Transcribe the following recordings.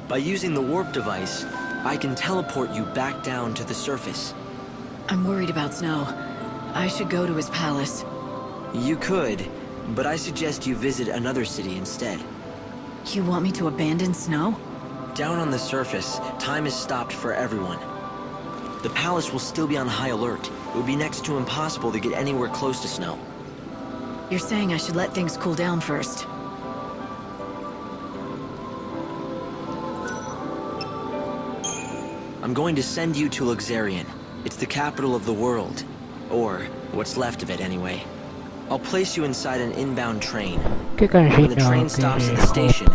By using the warp device, I can teleport you back down to the surface. I'm worried about Snow. I should go to his palace. You could, but I suggest you visit another city instead. You want me to abandon Snow? Down on the surface, time is stopped for everyone. The palace will still be on high alert. It would be next to impossible to get anywhere close to Snow. You're saying I should let things cool down first. I'm going to send you to XIII. It's the capital of the world. Or, what's left of it anyway. I'll place you inside an inbound train. When the train stops at the station,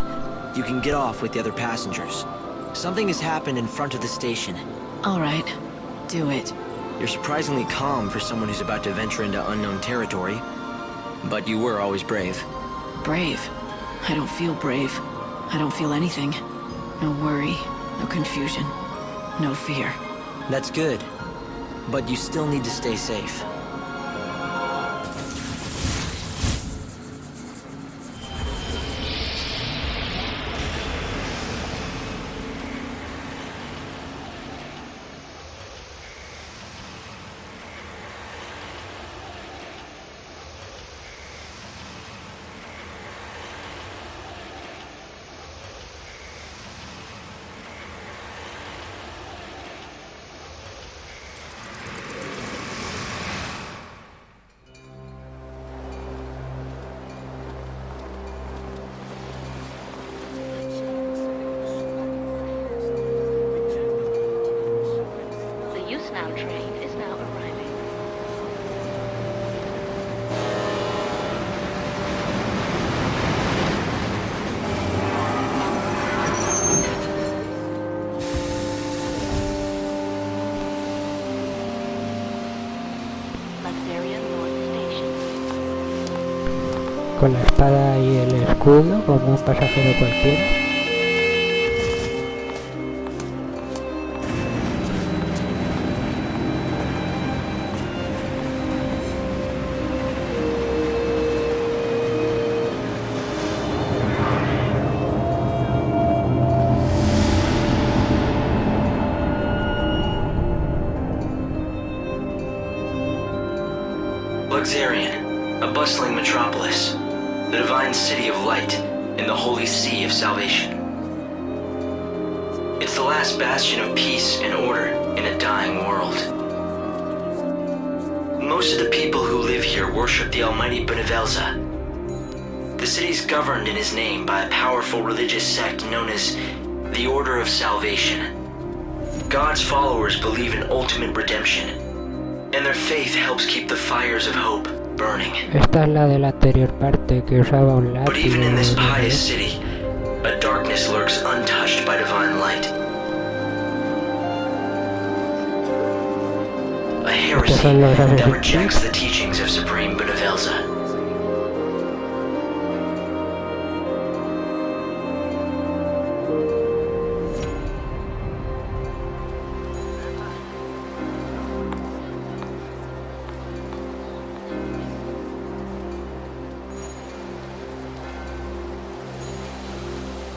you can get off with the other passengers. Something has happened in front of the station. All right. Do it. You're surprisingly calm for someone who's about to venture into unknown territory. But you were always brave. Brave? I don't feel brave. I don't feel anything. No worry, no confusion, no fear. That's good. But you still need to stay safe. Con la espada y el escudo como un pasajero cualquiera. XIII, a bustling metropolis. The divine city of light, in the holy sea of salvation. It's the last bastion of peace and order in a dying world. Most of the people who live here worship the almighty Benevelza. The city's governed in his name by a powerful religious sect known as the Order of Salvation. God's followers believe in ultimate redemption, and their faith helps keep the fires of hope burning. Esta es la de la anterior parte que usaba un látigo. But even in this pious city, a darkness lurks untouched by divine light. A heresy that rejects the teachings of Supreme Benevelza.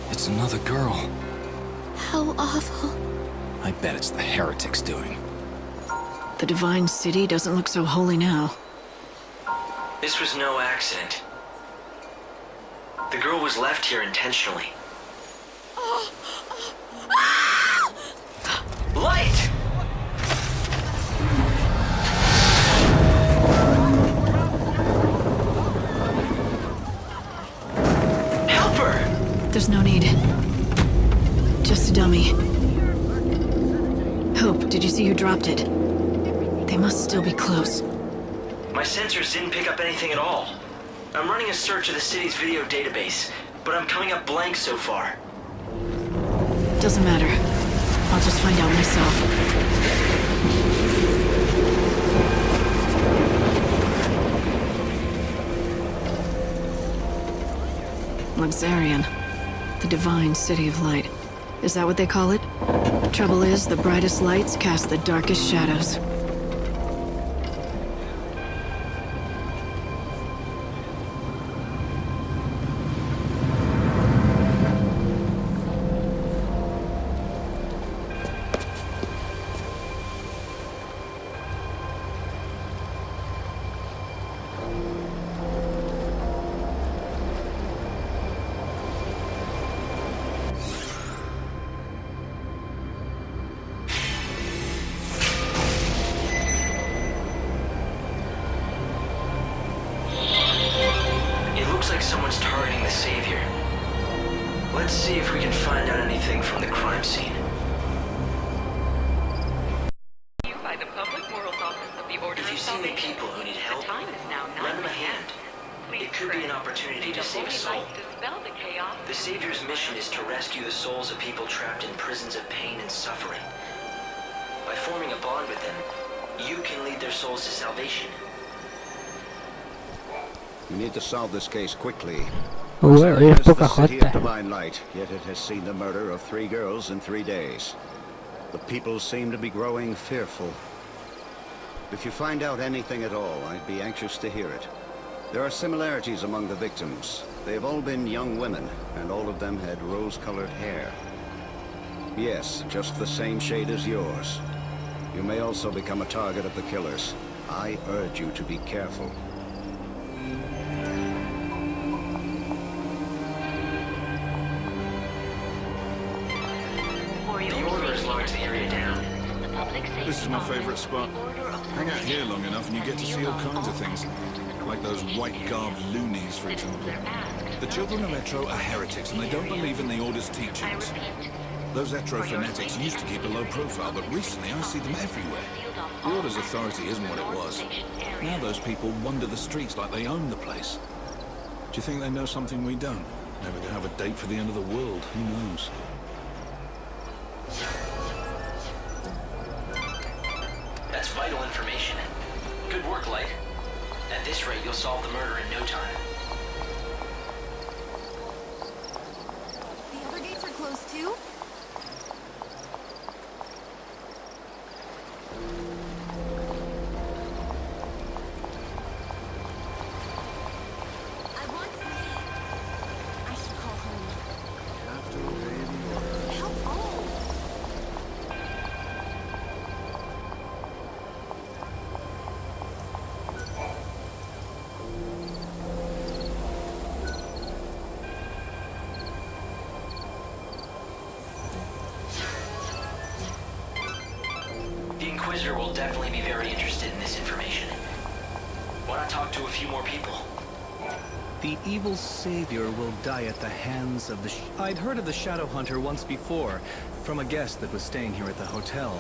It's another girl. How awful. I bet it's the heretics doing. The divine city doesn't look so holy now. This was no accident. The girl was left here intentionally. Light! Help her! There's no need. Just a dummy. Hope, did you see who dropped it? They must still be close. My sensors didn't pick up anything at all. I'm running a search of the city's video database, but I'm coming up blank so far. Doesn't matter. I'll just find out myself. XIII. The divine city of light. Is that what they call it? Trouble is, the brightest lights cast the darkest shadows. savior. Let's see if we can find out anything from the crime scene. By the Public Morals Office of the Order If you of see any Salvation. people who need help, The time is now 9 lend them a p.m. hand. Please It could be an pray. opportunity May to the save a holy soul. light dispel the chaos. The Savior's mission is to rescue the souls of people trapped in prisons of pain and suffering. By forming a bond with them, you can lead their souls to salvation. We need to solve this case quickly. Bueno, Syria es is the poca city of jota. divine light, yet it has seen the murder of 3 girls in 3 days. The people seem to be growing fearful. If you find out anything at all, I'd be anxious to hear it. There are similarities among the victims. They've all been young women, and all of them had rose-colored hair. Yes, just the same shade as yours. You may also become a target of the killers. I urge you to be careful. The Order has locked the area down. This is my favorite spot. Hang out here long enough and you get to see all kinds of things. Like those white-garbed loonies, for example. The children of Etro are heretics and they don't believe in the Order's teachings. Those Etro fanatics used to keep a low profile, but recently I see them everywhere. The Order's authority isn't what it was. Now those people wander the streets like they own the place. Do you think they know something we don't? Maybe they have a date for the end of the world. Who knows? That's vital information. Good work, Light. At this rate, you'll solve the murder in no time. The other gates are closed too? I want to leave. I should call home. Have to obey the order. How old? The Inquisitor will definitely be very interested in this information. Why not talk to a few more people? The evil savior will die at the hands of the I'd heard of the Shadow Hunter once before, from a guest that was staying here at the hotel.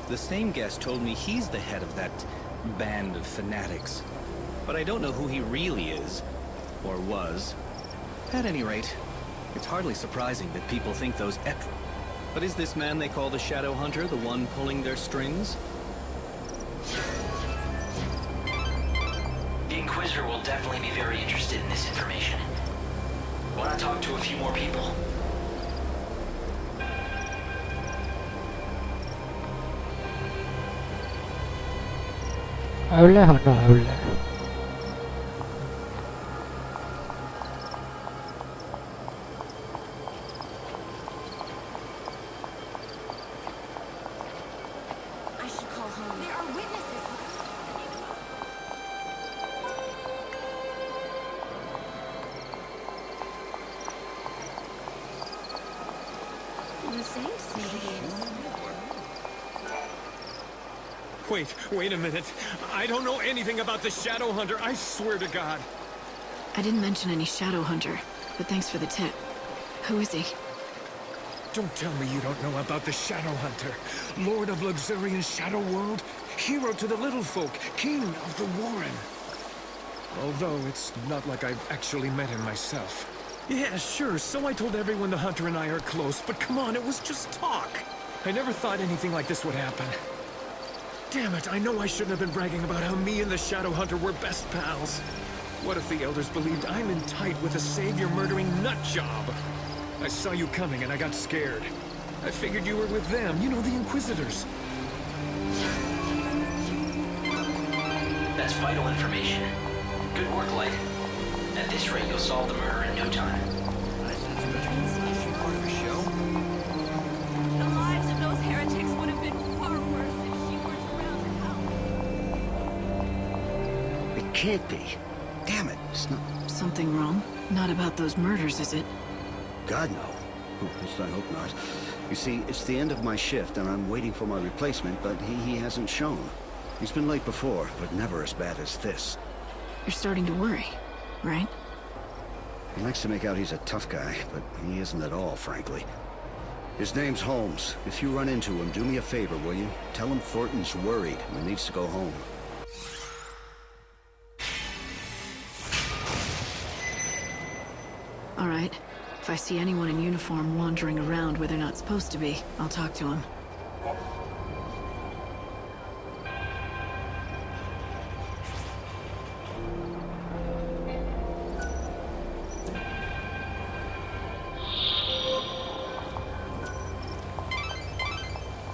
The same guest told me he's the head of that band of fanatics. But I don't know who he really is, or was. At any rate, it's hardly surprising that people think those Etro. But is this man they call the Shadow Hunter the one pulling their strings? The Inquisitor will definitely be very interested in this information. Why not talk to a few more people? ¿Hablas o no hablas? I should call home. There are witnesses. The saints say the gates. Wait a minute. I don't know anything about the Shadow Hunter, I swear to God. I didn't mention any Shadow Hunter, but thanks for the tip. Who is he? Don't tell me you don't know about the Shadow Hunter. Lord of Luxurian Shadow World, hero to the little folk, king of the Warren. Although it's not like I've actually met him myself. Yeah, sure, so I told everyone the Hunter and I are close, but come on, it was just talk. I never thought anything like this would happen. Damn it, I know I shouldn't have been bragging about how me and the Shadow Hunter were best pals. What if the Elders believed I'm in tight with a savior-murdering nutjob? I saw you coming and I got scared. I figured you were with them, you know, the Inquisitors. That's vital information. Good work, Light. At this rate, you'll solve the murder in no time. The lives of those heretics would have been far worse if she weren't around to help. It can't be. Damn it, it's not... Something wrong? Not about those murders, is it? God, no. At least I hope not. You see, it's the end of my shift, and I'm waiting for my replacement, but he hasn't shown. He's been late before, but never as bad as this. You're starting to worry, right? He likes to make out he's a tough guy, but he isn't at all, frankly. His name's Holmes. If you run into him, do me a favor, will you? Tell him Thornton's worried and needs to go home. All right. If I see anyone in uniform wandering around where they're not supposed to be, I'll talk to them.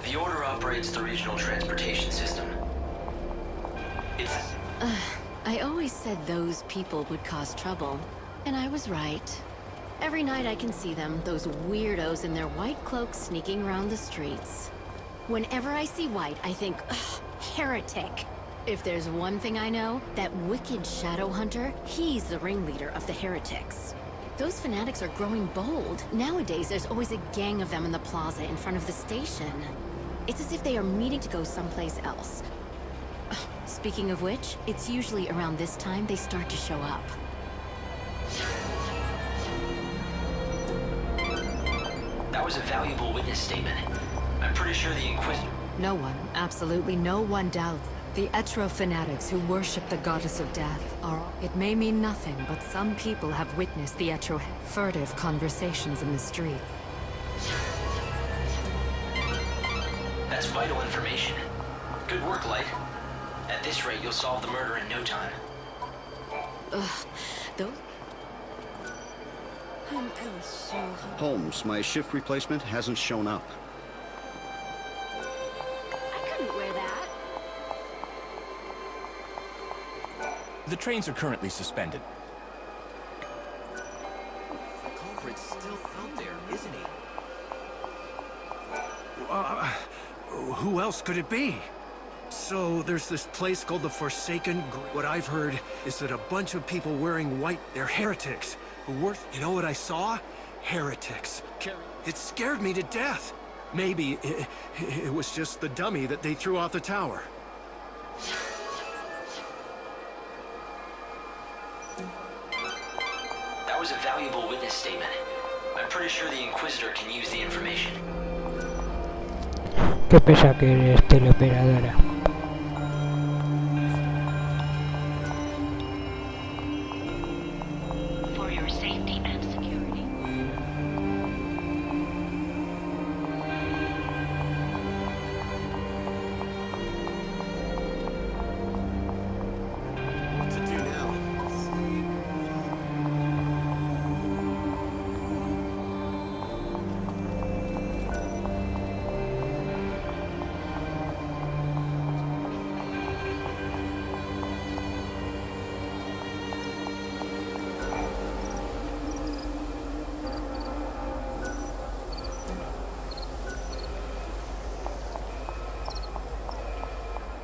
The Order operates the regional transportation system. I always said those people would cause trouble, and I was right. Every night I can see them, those weirdos in their white cloaks sneaking around the streets. Whenever I see white, I think, ugh, heretic. If there's one thing I know, that wicked shadow hunter, he's the ringleader of the heretics. Those fanatics are growing bold. Nowadays, there's always a gang of them in the plaza in front of the station. It's as if they are meeting to go someplace else. Speaking of which, it's usually around this time they start to show up. That was a valuable witness statement. I'm pretty sure the Inquisitor... No one, absolutely no one doubts. The XIII fanatics who worship the goddess of death are... It may mean nothing, but some people have witnessed the XIII furtive conversations in the street. That's vital information. Good work, Light. At this rate, you'll solve the murder in no time. Those... Holmes, my shift replacement hasn't shown up. I couldn't wear that. The trains are currently suspended. The culprit's still out there, isn't he? Who else could it be? So, there's this place called the Forsaken. What I've heard is that a bunch of people wearing white, they're heretics. Who worship... You know what I saw? Heretics. It scared me to death. Maybe it was just the dummy that they threw off the tower. That was a valuable witness statement. I'm pretty sure the Inquisitor can use the information. Qué pesa que eres teleoperadora. For your safety and security. What to do now?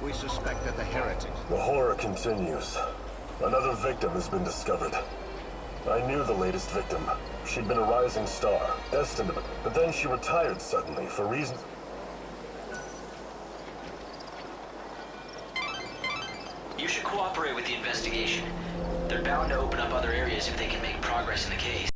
We suspect that the heretics... The horror continues. Another victim has been discovered. I knew the latest victim. She'd been a rising star, destined to... But then she retired suddenly for reasons... You should cooperate with the investigation. They're bound to open up other areas if they can make progress in the case.